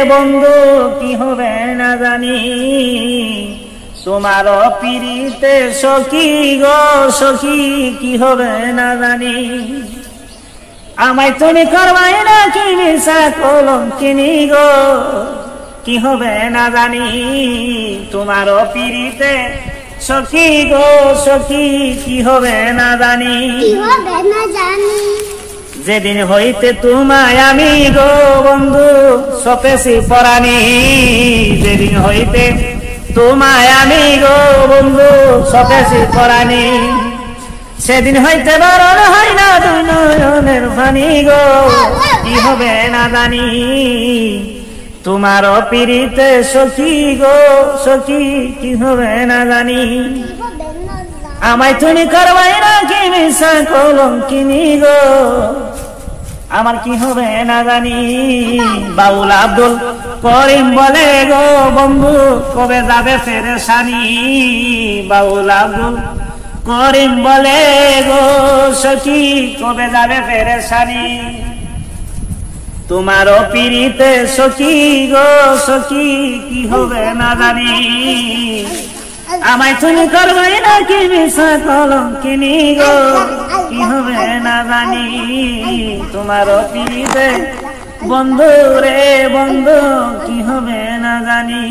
বন্ধু কি হবে না জানি তোমার পিরিতে সখী গো সখী কি হবে না জানি আমায় তুমি করবাই না কি মিশা কলঙ্কিনী গো কি হবে না জানি তোমার পিরিতে সখী গো সখী কি হবে না জানি যেদিন হইতে তোমায় আমি গো বন্ধু সপেছি পরাণী যেদিন হইতে তোমায় আমি গো বন্ধু সপেছি পরাণী সেদিন হইতে বরণ হয় না দুই নয়নের পানি গো কি হবে না জানি তোমার পিরিতে সখী গো সখী কি হবে না জানি আমায় তুমি করবাই না কি মিশা কলঙ্কিনী গো আমার কি হবে না জানি বাউল আব্দুল করিম বলে গো বন্ধু কবে যাবে পেরেশানি বাউল আব্দুল করিম বলে গো সখী কবে যাবে পেরেশানি তোমার পিরিতে সখী গো সখী কি হবে না জানি আমায় তুমি করবাই না কি মিশা কলঙ্কিনী গো কি হবে না জানি তোমার পিরিতে বন্ধু রে বন্ধু কি হবে না জানি।